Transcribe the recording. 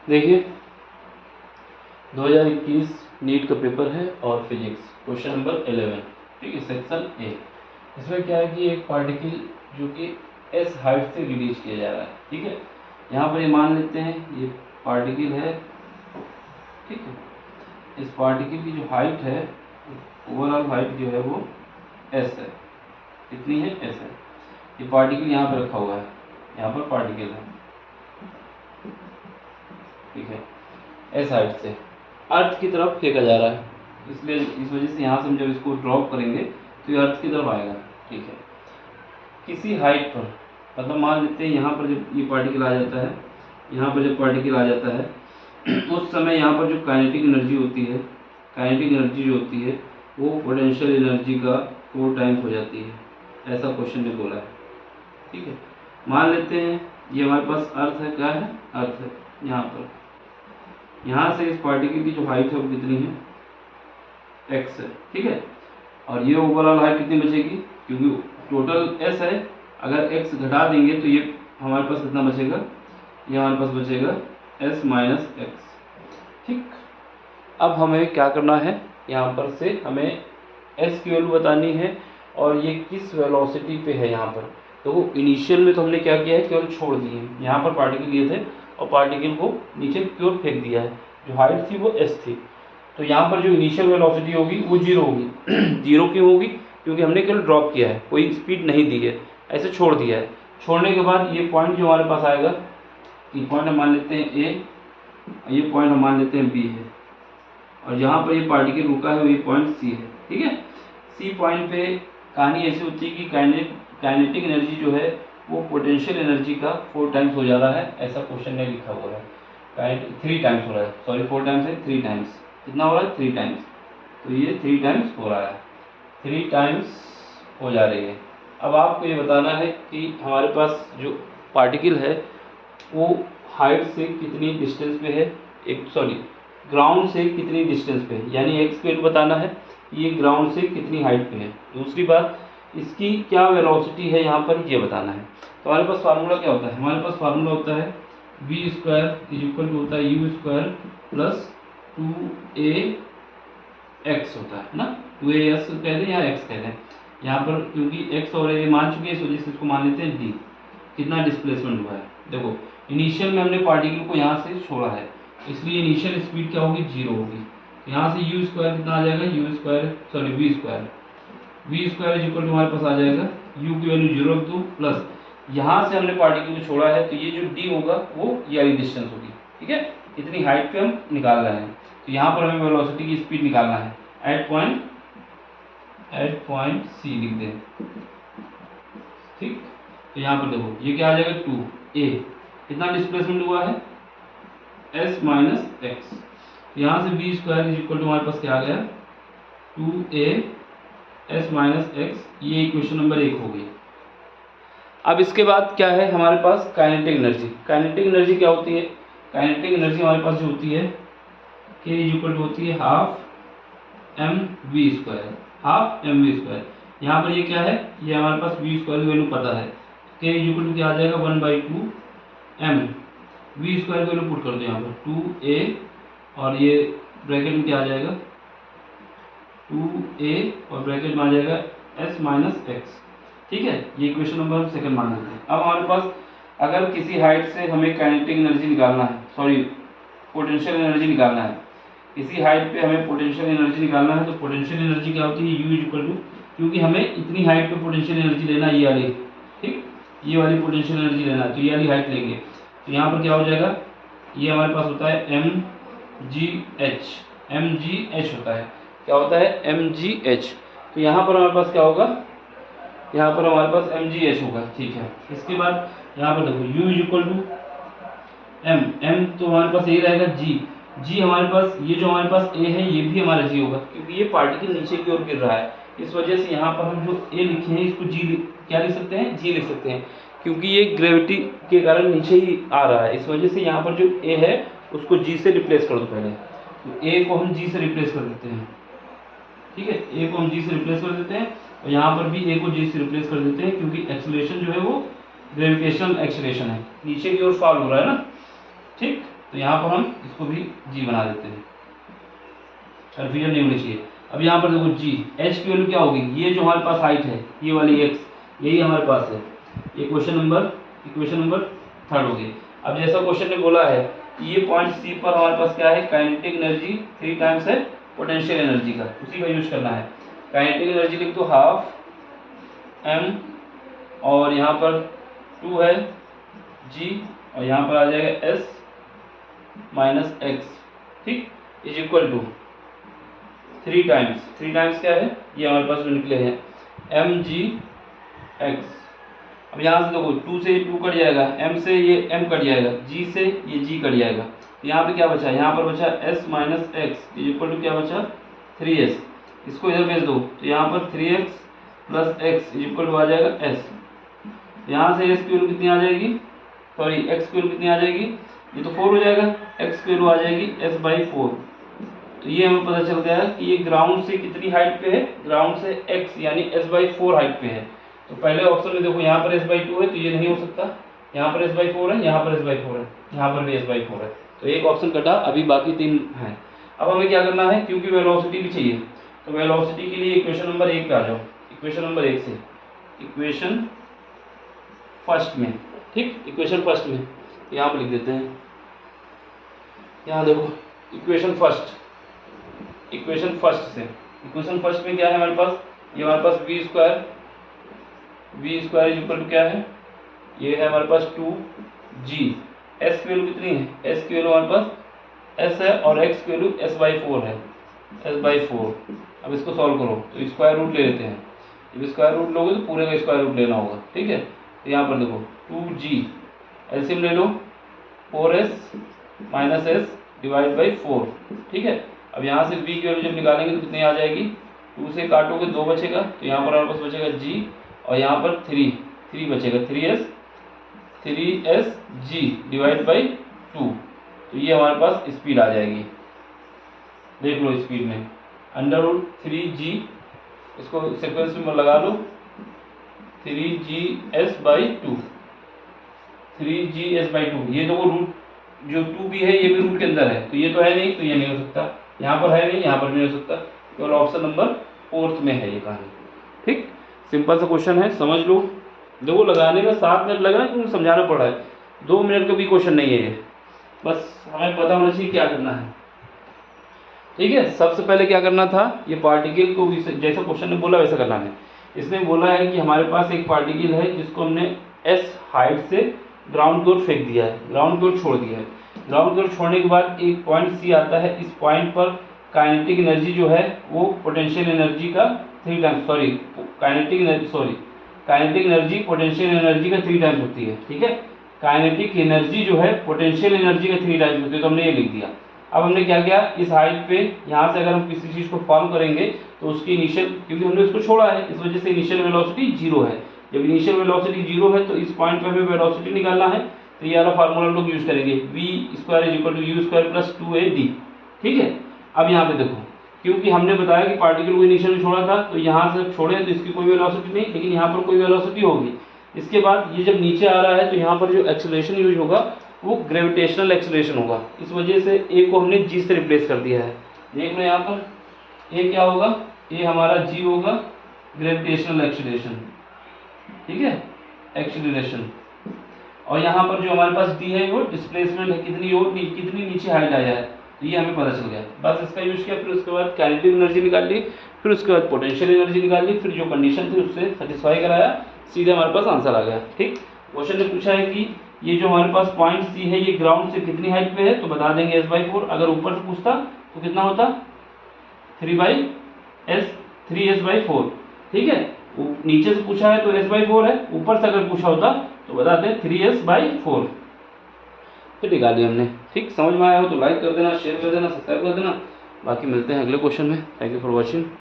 देखिए 2021 नीट का पेपर है और फिजिक्स क्वेश्चन नंबर 11, ठीक है, सेक्शन ए। इसमें क्या है कि एक पार्टिकल जो कि एस हाइट से रिलीज किया जा रहा है, ठीक है। यहाँ पर ये मान लेते हैं ये पार्टिकल है, ठीक है। इस पार्टिकल की जो हाइट है, ओवरऑल हाइट जो है वो एस है। कितनी है? एस है। ये पार्टिकल यहाँ पर रखा हुआ है, यहाँ पर पार्टिकल है, ठीक है। एस हाइट से अर्थ की तरफ फेंका जा रहा है, इसलिए इस वजह से यहाँ से हम जब इसको ड्रॉप करेंगे तो ये अर्थ की तरफ आएगा, ठीक है। किसी हाइट पर, मतलब मान लेते हैं यहाँ पर जब ये पार्टिकल आ जाता है, यहाँ पर जब पार्टिकल आ जाता है उस समय यहाँ पर जो काइनेटिक एनर्जी होती है, काइनेटिक एनर्जी जो होती है वो पोटेंशियल एनर्जी का 4 टाइम्स हो जाती है, ऐसा क्वेश्चन ने बोला है, ठीक है। मान लेते हैं ये हमारे पास अर्थ है, क्या है? अर्थ है। यहाँ पर यहाँ से इस पार्टिकल की जो हाइट है वो कितनी है? x है, ठीक है। और ये ओवरऑल हाइट कितनी बचेगी? क्योंकि टोटल s है, अगर x घटा देंगे तो ये हमारे पास कितना बचेगा? ये हमारे पास बचेगा s माइनस एक्स, ठीक। अब हमें क्या करना है, यहाँ पर से हमें s की वैल्यू बतानी है और ये किस वेलोसिटी पे है यहाँ पर। तो इनिशियल में तो हमने क्या किया है, केवल छोड़ दिए, यहाँ पर पार्टिकल लिए थे और पार्टिकल को नीचे की ओर फेंक दिया है। जो हाइट थी वो s थी, तो यहाँ पर जो इनिशियल वेलोसिटी होगी वो 0 होगी। 0 क्यों होगी? क्योंकि हमने केवल ड्रॉप किया है, कोई स्पीड नहीं दी है, ऐसे छोड़ दिया है। छोड़ने के बाद ये पॉइंट जो हमारे पास आएगा, ये पॉइंट हम मान लेते हैं ए, ये पॉइंट हम मान लेते हैं बी है, और जहाँ पर ये पार्टिकल रुका है वो ये पॉइंट सी है, ठीक है। सी पॉइंट पे कहानी ऐसी होती है कि काइनेटिक एनर्जी जो है वो पोटेंशियल एनर्जी का 4 टाइम्स हो जा रहा है, ऐसा क्वेश्चन ने लिखा हुआ है। 3 टाइम्स हो रहा है, सॉरी 4 टाइम्स है, 3 टाइम्स। कितना हो रहा है? 3 टाइम्स। तो ये 3 टाइम्स हो रहा है, 3 टाइम्स हो जा रही है। अब आपको ये बताना है कि हमारे पास जो पार्टिकल है वो हाइट से कितनी डिस्टेंस पे है, एक सॉरी ग्राउंड से कितनी डिस्टेंस पे है, यानी एक्स की वैल्यू बताना है, ये ग्राउंड से कितनी हाइट पे है। दूसरी बात, इसकी क्या वेलोसिटी है यहाँ पर, ये बताना है। तो हमारे पास फार्मूला क्या होता है? हमारे पास फार्मूला होता है v square is equal to होता है u स्क्वायर प्लस 2ax होता है ना, 2as कह दें या x कह दें। यहाँ पर क्योंकि x और a मान चुके हैं इस वजह से इसको मान लेते हैं d। कितना डिस्प्लेसमेंट हुआ है? देखो इनिशियल में हमने पार्टिकल को यहाँ से छोड़ा है, इसलिए इनिशियल स्पीड क्या होगी? 0 होगी। यहाँ से u स्क्वायर कितना आ जाएगा? u square sorry v square is equal to हमारे पास आ जाएगा u की वैल्यू 0 रख दो, प्लस यहाँ से हमने पार्टिकल को छोड़ा है तो ये जो d होगा वो ये वाली डिस्टेंस होगी, ठीक है। इतनी हाइट पे हम निकाल रहे हैं, तो यहाँ पर हमें वेलोसिटी की स्पीड निकालना है एट पॉइंट सी लिख दें, ठीक। तो यहाँ पर देखो ये क्या आ जाएगा? 2a, कितना डिस्प्लेसमेंट हुआ है? s minus x. यहाँ से v square is equal to हमारे पास क्या आ गया? 2a s minus x. ये इक्वेशन नंबर 1 हो गई। अब इसके बाद क्या है हमारे पास? Kinetic energy. काइनेटिक एनर्जी क्या होती है? काइनेटिक एनर्जी हमारे पास जो होती है k इज इक्वल टू होती है half mv square, half mv square. यहाँ पर ये क्या है? ये हमारे पास v स्क्वायर की वैल्यू पता है, k इज इक्वल टू क्या आ जाएगा? 1/2 m। v स्क्वायर की वैल्यू पुट कर दो यहाँ पर 2a, और ये ब्रैकेट में क्या आ जाएगा? 2a और ब्रैकेट में आ जाएगा s माइनस एक्स, ठीक है। ये इक्वेशन नंबर हम सेकंड मान लेते हैं। अब हमारे पास अगर किसी हाइट से हमें काइनेटिक एनर्जी निकालना है, सॉरी पोटेंशियल एनर्जी निकालना है, किसी हाइट पे हमें पोटेंशियल एनर्जी निकालना है, तो पोटेंशियल एनर्जी क्या होती है? u इज इक्वल टू, क्योंकि हमें इतनी हाइट पे पोटेंशियल एनर्जी लेना है, ये वाली, ठीक, ये वाली पोटेंशियल एनर्जी लेना है, तो ये वाली हाइट लेंगे। तो यहाँ पर क्या हो जाएगा? ये हमारे पास होता है mgh होता है। क्या होता है? mgh। तो यहाँ पर हमारे पास क्या होगा? यहाँ पर हमारे पास mgh होगा, ठीक है। इसके बाद यहाँ पर देखो u is equal to m तो हमारे पास ये रहेगा g हमारे पास, ये जो हमारे पास a है ये भी हमारा g होगा, क्योंकि ये पार्टिकल नीचे की ओर गिर रहा है, इस वजह से यहाँ पर हम जो a लिखे हैं इसको क्या लिख सकते हैं? g लिख सकते हैं, क्योंकि ये ग्रेविटी के कारण नीचे ही आ रहा है। इस वजह से यहाँ पर जो a है उसको g से रिप्लेस कर दो पहले। तो a को हम g से रिप्लेस कर देते हैं, ठीक है, a को हम g से रिप्लेस कर देते हैं, और यहाँ पर भी a को g से रिप्लेस कर देते हैं, क्योंकि एक्सेलरेशन जो है वो ग्रेविटेशनल एक्सीलरेशन है, नीचे की ओर फॉल हो रहा है ना, ठीक। तो यहाँ पर हम इसको भी जी बना देते हैं, कन्फ्यूजन नहीं होनी चाहिए। अब यहाँ पर देखो जी, एच की वैल्यू क्या होगी, ये जो हमारे पास हाइट है ये वाली एक्स, यही हमारे पास है। ये इक्वेशन नंबर थर्ड हो गई। अब जैसा क्वेश्चन ने बोला है ये पॉइंट सी पर हमारे पास क्या है, काइनेटिक एनर्जी 3 टाइम्स है पोटेंशियल एनर्जी का, उसी का यूज करना है। काइनेटिक एनर्जी लिख दो हाफ एम, और यहाँ पर 2 है जी, और यहाँ पर आ जाएगा एस माइनस एक्स, ठीक, इज इक्वल टू 3 टाइम्स क्या है, ये हमारे पास जो निकले हैं एम जी एक्स। अब यहाँ से देखो 2 से 2 कट जाएगा, m से ये m कट जाएगा, g से ये g कट जाएगा, तो यहाँ पे क्या बचा, यहाँ पर बचा s minus x equal to क्या बचा 3s। इसको इधर भेज दो तो यहाँ पर 3x plus x equal to आ जाएगा s। यहाँ से s की वैल्यू कितनी आ जाएगी, सॉरी x की वैल्यू कितनी आ जाएगी, ये तो 4 हो जाएगा, x की वैल्यू आ जाएगी s/4। तो ये हमें पता चल गया कि ये ग्राउंड से कितनी हाइट पे है, ग्राउंड से x यानी s/4 हाइट पे है। तो पहले ऑप्शन में देखो यहाँ पर s/2 है तो ये नहीं हो सकता, यहाँ पर s/4 है, यहाँ पर s/4 है, यहाँ पर भी s/4 है, तो एक ऑप्शन कटा, अभी बाकी 3 हैं। अब हमें क्या करना है, क्योंकि वेलोसिटी भी चाहिए, तो वेलोसिटी के लिए इक्वेशन नंबर 1 पे आ जाओ, इक्वेशन नंबर 1 से इक्वेशन फर्स्ट में, ठीक, इक्वेशन फर्स्ट में यहाँ पर लिख देते हैं। यहाँ देखो इक्वेशन फर्स्ट से, इक्वेशन फर्स्ट में क्या है हमारे पास, ये हमारे पास v स्क्वायर इक्वल टू क्या है, ये है हमारे पास 2g, s की वैल्यू कितनी है, s की वैल्यू हमारे पास s है, और x की वैल्यू s/4 है, s/4। अब इसको सॉल्व करो तो स्क्वायर रूट ले लेते हैं, जब स्क्वायर रूट लोगे तो पूरे का स्क्वायर रूट लेना होगा, ठीक है। तो यहाँ पर देखो 2g एलसीएम ले लो, 4s minus s divide by 4, ठीक है। अब यहाँ से v की वैल्यू जब निकालेंगे तो कितनी आ जाएगी, 2 से काटोगे 2 बचेगा, तो यहाँ पर हमारे पास बचेगा g, और यहाँ पर 3 बचेगा, 3s g डिवाइड बाई 2। तो ये हमारे पास स्पीड आ जाएगी, देख लो स्पीड में √3g, इसको सीक्वेंस में लगा लो, 3gs/2, 3gs/2। ये देखो रूट जो 2 भी है ये भी रूट के अंदर है, तो ये तो है नहीं, तो ये नहीं हो सकता, यहाँ पर है नहीं, यहाँ पर भी नहीं हो सकता, केवल ऑप्शन नंबर 4 में है ये कहानी, ठीक। सिंपल सा क्वेश्चन है, समझ लो। देखो लगाने में 7 मिनट लग रहा है क्योंकि समझाना पड़ रहा है, 2 मिनट का भी क्वेश्चन नहीं है ये, बस हमें पता होना चाहिए क्या करना है, ठीक है। सबसे पहले क्या करना था, ये पार्टिकल को जैसा क्वेश्चन ने बोला वैसा करना है। इसमें बोला है कि हमारे पास एक पार्टिकल है जिसको हमने s हाइट से ग्राउंड की ओर फेंक दिया है, ग्राउंड की ओर छोड़ दिया है। ग्राउंड की ओर छोड़ने के बाद एक पॉइंट सी आता है, इस पॉइंट पर काइनेटिक एनर्जी जो है वो पोटेंशियल एनर्जी का 3 times, kinetic energy potential energy का 3 टाइम्स होती है, ठीक है। काइनेटिक एनर्जी जो है पोटेंशियल एनर्जी का 3 टाइम्स होती है, तो हमने ये लिख दिया। अब हमने क्या किया, इस हाइट पे यहाँ से अगर हम किसी चीज़ को फॉर्म करेंगे तो उसकी इनिशियल, क्योंकि हमने उसको छोड़ा है इस वजह से इनिशियल वेलोसिटी 0 है। जब इनिशियल वेलोसिटी 0 है तो इस पॉइंट पे हमें वेलोसिटी निकालना है, तो ये वाला फार्मूला हम लोग यूज करेंगे, v² = u²+2ad, ठीक है। अब यहाँ पे देखो, क्योंकि हमने बताया कि पार्टिकल को इनिशियल में छोड़ा था, तो यहाँ से छोड़े तो इसकी कोई वेलोसिटी नहीं, लेकिन यहाँ पर कोई वेलोसिटी होगी। इसके बाद ये जब नीचे आ रहा है तो यहाँ पर जो एक्सेलरेशन यूज होगा वो ग्रेविटेशनल एक्सेलरेशन होगा, इस वजह से ए को हमने जी से रिप्लेस कर दिया है। देख लो यहाँ पर ए क्या होगा, ए हमारा जी होगा, ग्रेविटेशनल एक्सेलरेशन, ठीक है, एक्सेलरेशन। और यहाँ पर जो हमारे पास डी है वो डिस्प्लेसमेंट है, कितनी नीचे हाइट आया है, तो ये हमें पता चल गया। बस इसका यूज किया, फिर उसके बाद काइनेटिक एनर्जी निकाल ली, फिर उसके बाद पोटेंशियल एनर्जी निकाल ली, फिर जो कंडीशन थी उससे सेटिस्फाई कराया, सीधे हमारे पास आंसर आ गया, ठीक। क्वेश्चन ने पूछा है कि ये जो हमारे पास पॉइंट सी है ये ग्राउंड से कितनी हाइट पे है, तो बता देंगे s/4। अगर ऊपर से पूछता तो कितना होता, 3s/4, ठीक है। नीचे से पूछा है तो s/4 है, ऊपर से अगर पूछा होता तो बता दें 3s/4, फिर निकाली हमने, ठीक। समझ में आया हो तो लाइक कर देना, शेयर कर देना, सब्सक्राइब कर देना। बाकी मिलते हैं अगले क्वेश्चन में। Thank you for watching.